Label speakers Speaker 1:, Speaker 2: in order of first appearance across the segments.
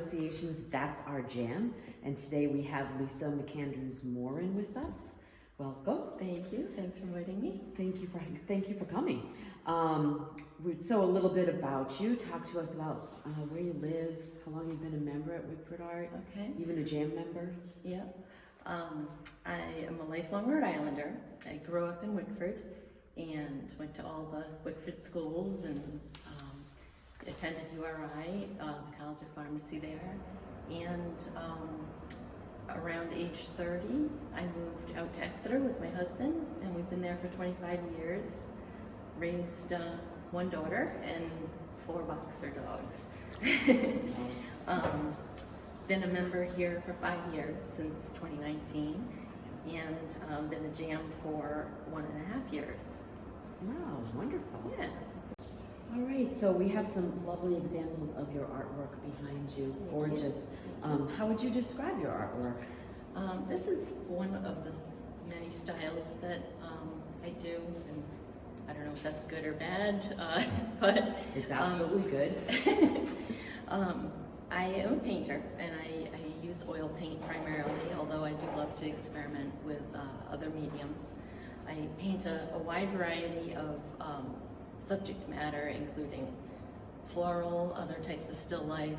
Speaker 1: Association's That's Our Jam, and today we have Lisa McAndrews Morin with us. Welcome.
Speaker 2: Thank you. Thanks for inviting me.
Speaker 1: Thank you for coming. So a little bit about you. Talk to us about where you live, how long you've been a member at Wickford Art.
Speaker 2: Okay.
Speaker 1: Even a jam member.
Speaker 2: Yeah. I am a lifelong Rhode Islander. I grew up in Wickford and went to all the Wickford schools and attended URI, the College of Pharmacy there. And around age 30, I moved out to Exeter with my husband, and we've been there for 25 years. Raised one daughter and 4 boxer dogs. Been a member here for 5 years, since 2019, and been a jam for 1.5 years.
Speaker 1: Wow, wonderful.
Speaker 2: Yeah.
Speaker 1: All right, so we have some lovely examples of your artwork behind you. Gorgeous. How would you describe your artwork?
Speaker 2: This is one of the many styles that I do, and I don't know if that's good or bad, but
Speaker 1: it's absolutely good.
Speaker 2: I am a painter, and I use oil paint primarily, although I do love to experiment with other mediums. I paint a wide variety of subject matter, including floral, other types of still life,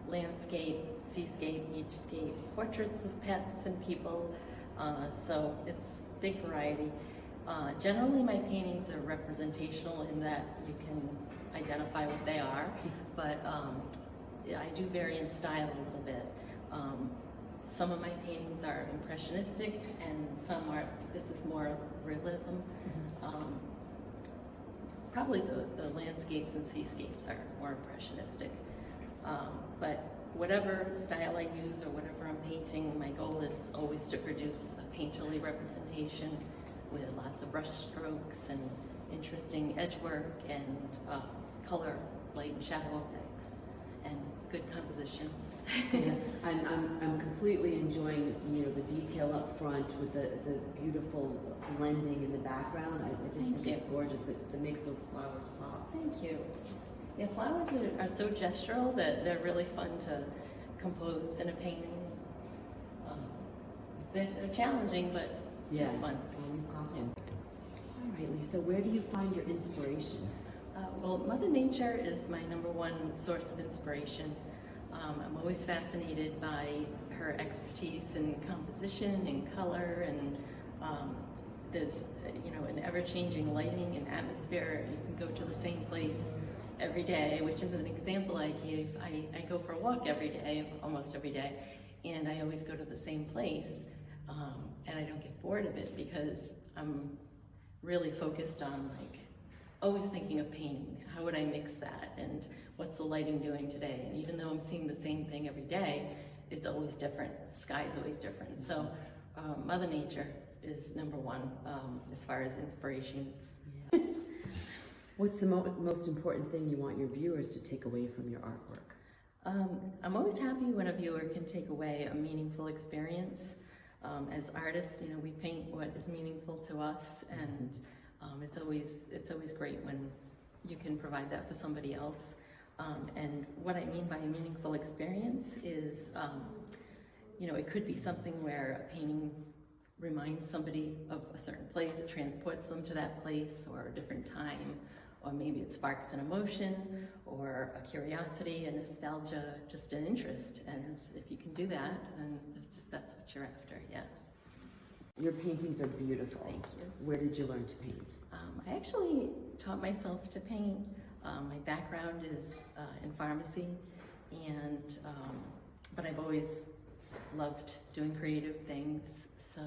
Speaker 2: landscape, seascape, beachscape, portraits of pets and people, so it's a big variety. Generally my paintings are representational in that you can identify what they are, but I do vary in style a little bit. Some of my paintings are impressionistic and some are, this is more realism. Probably the landscapes and seascapes are more impressionistic. But whatever style I use or whatever I'm painting, my goal is always to produce a painterly representation with lots of brush strokes and interesting edge work and color, light and shadow effects and good composition.
Speaker 1: Yeah, I'm completely enjoying the detail up front with the beautiful blending in the background. I just think it's gorgeous. That makes those flowers pop.
Speaker 2: Thank you. Yeah, flowers are so gestural that they're really fun to compose in a painting. They're challenging, but it's fun.
Speaker 1: All right, Lisa, where do you find your inspiration?
Speaker 2: Well, Mother Nature is my #1 source of inspiration. I'm always fascinated by her expertise in composition and color, and there's an ever-changing lighting and atmosphere. You can go to the same place every day, which is an example I gave. I go for a walk every day, almost every day, and I always go to the same place, and I don't get bored of it because I'm really focused on always thinking of painting. How would I mix that? And what's the lighting doing today? And even though I'm seeing the same thing every day, it's always different. The sky's always different. So Mother Nature is #1 as far as inspiration.
Speaker 1: Yeah. What's the most important thing you want your viewers to take away from your artwork?
Speaker 2: I'm always happy when a viewer can take away a meaningful experience. As artists, we paint what is meaningful to us, and it's always great when you can provide that for somebody else. And what I mean by a meaningful experience is, it could be something where a painting reminds somebody of a certain place, it transports them to that place or a different time, or maybe it sparks an emotion or a curiosity, a nostalgia, just an interest. And if you can do that, then that's what you're after, yeah.
Speaker 1: Your paintings are beautiful.
Speaker 2: Thank you.
Speaker 1: Where did you learn to paint?
Speaker 2: I actually taught myself to paint. My background is in pharmacy, and but I've always loved doing creative things. So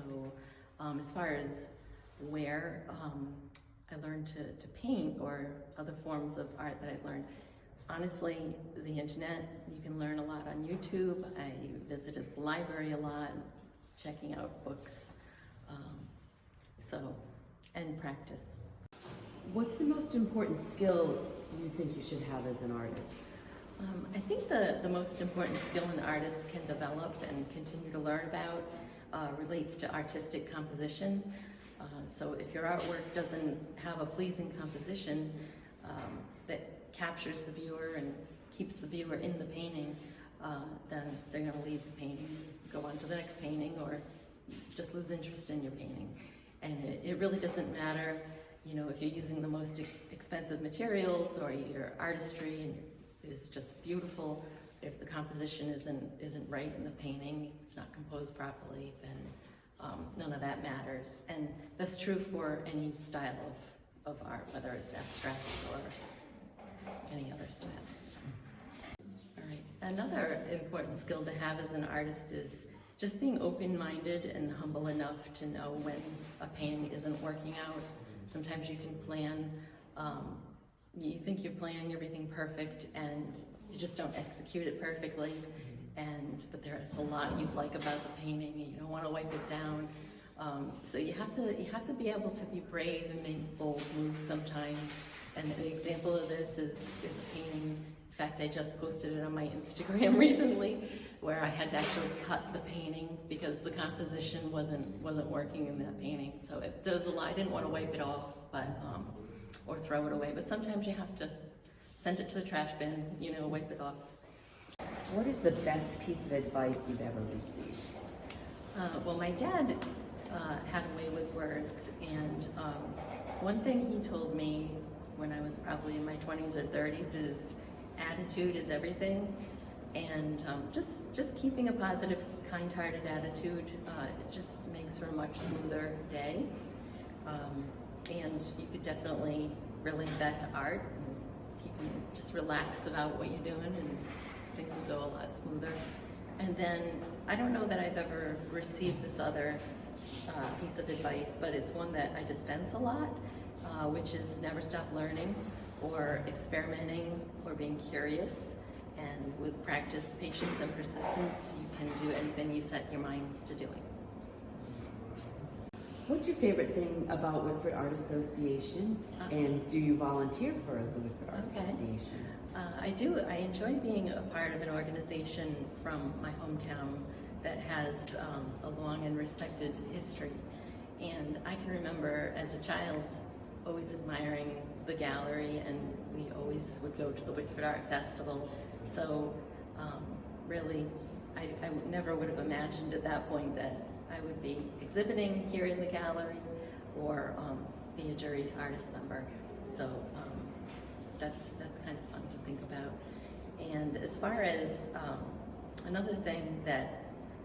Speaker 2: as far as where I learned to paint or other forms of art that I've learned, honestly, the internet, you can learn a lot on YouTube. I visited the library a lot, checking out books. And practice.
Speaker 1: What's the most important skill you think you should have as an artist?
Speaker 2: I think the most important skill an artist can develop and continue to learn about relates to artistic composition. So if your artwork doesn't have a pleasing composition that captures the viewer and keeps the viewer in the painting, then they're going to leave the painting, go on to the next painting, or just lose interest in your painting. And it really doesn't matter, you know, if you're using the most expensive materials or your artistry is just beautiful. If the composition isn't right in the painting, it's not composed properly, then none of that matters. And that's true for any style of art, whether it's abstract or any other style. All right. Another important skill to have as an artist is just being open-minded and humble enough to know when a painting isn't working out. Sometimes you can plan, you think you're planning everything perfect and you just don't execute it perfectly. But there's a lot you like about the painting and you don't want to wipe it down. So you have to be able to be brave and make bold moves sometimes. And an example of this is a painting. In fact, I just posted it on my Instagram recently, where I had to actually cut the painting because the composition wasn't working in that painting. So there was a lot. I didn't want to wipe it off, or throw it away. But sometimes you have to send it to the trash bin, you know, wipe it off.
Speaker 1: What is the best piece of advice you've ever received?
Speaker 2: Well, my dad had a way with words, and one thing he told me when I was probably in my 20s or 30s is attitude is everything, and just keeping a positive, kind-hearted attitude it just makes for a much smoother day, and you could definitely relate that to art. Just relax about what you're doing and things will go a lot smoother. And then I don't know that I've ever received this other piece of advice, but it's one that I dispense a lot, which is never stop learning or experimenting or being curious. And with practice, patience, and persistence, you can do anything you set your mind to doing.
Speaker 1: What's your favorite thing about Wickford Art Association? And do you volunteer for the Wickford Art Association?
Speaker 2: I do. I enjoy being a part of an organization from my hometown that has a long and respected history. And I can remember as a child always admiring the gallery, and we always would go to the Wickford Art Festival. So really, I never would have imagined at that point that I would be exhibiting here in the gallery or be a juried artist member. So that's kind of fun to think about. And as far as another thing that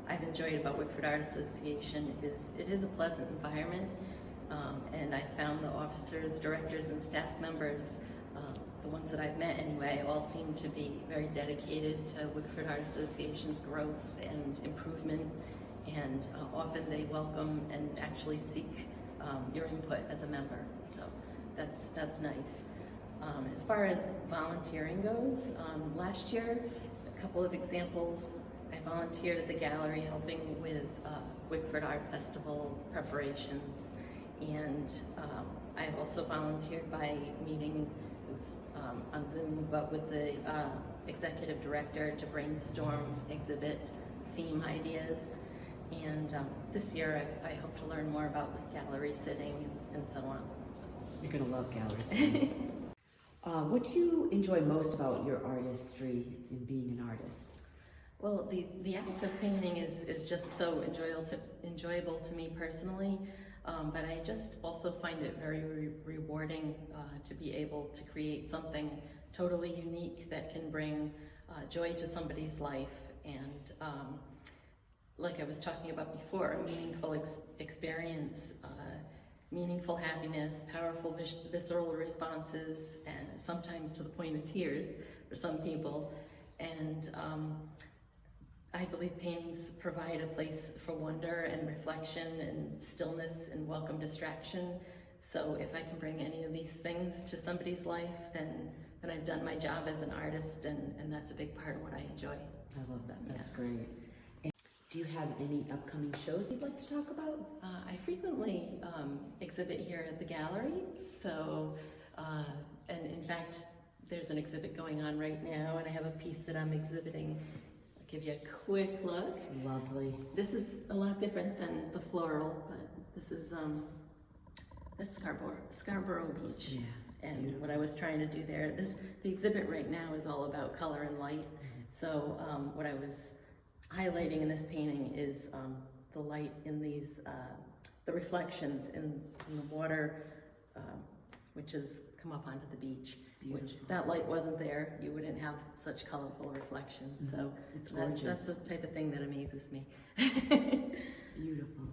Speaker 2: I've enjoyed about Wickford Art Association is it is a pleasant environment, and I found the officers, directors, and staff members, the ones that I've met anyway, all seem to be very dedicated to Wickford Art Association's growth and improvement, and often they welcome and actually seek your input as a member. So that's nice. As far as volunteering goes, last year, a couple of examples. I volunteered at the gallery helping with Wickford Art Festival preparations, and I also volunteered by meeting, it was on Zoom, but with the executive director to brainstorm exhibit theme ideas. And this year I hope to learn more about gallery sitting and so on.
Speaker 1: You're going to love gallery sitting. What do you enjoy most about your artistry in being an artist?
Speaker 2: Well, the act of painting is just so enjoyable to me personally, but I just also find it very rewarding to be able to create something totally unique that can bring joy to somebody's life, and like I was talking about before, a meaningful experience, meaningful happiness, powerful visceral responses, and sometimes to the point of tears for some people. And I believe paintings provide a place for wonder and reflection and stillness and welcome distraction. So if I can bring any of these things to somebody's life, then I've done my job as an artist, and that's a big part of what I enjoy.
Speaker 1: I love that. That's great. And do you have any upcoming shows you'd like to talk about?
Speaker 2: I frequently exhibit here at the gallery. So, and in fact, there's an exhibit going on right now, and I have a piece that I'm exhibiting. I'll give you a quick look.
Speaker 1: Lovely.
Speaker 2: This is a lot different than the floral, but this is Scarborough Beach. Yeah. And what I was trying to do there, the exhibit right now is all about color and light. So what I was highlighting in this painting is the light in these, the reflections in the water, which has come up onto the beach.
Speaker 1: Beautiful.
Speaker 2: Which, if that light wasn't there, you wouldn't have such colorful reflections. So
Speaker 1: It's gorgeous.
Speaker 2: that's the type of thing that amazes me.
Speaker 1: Beautiful.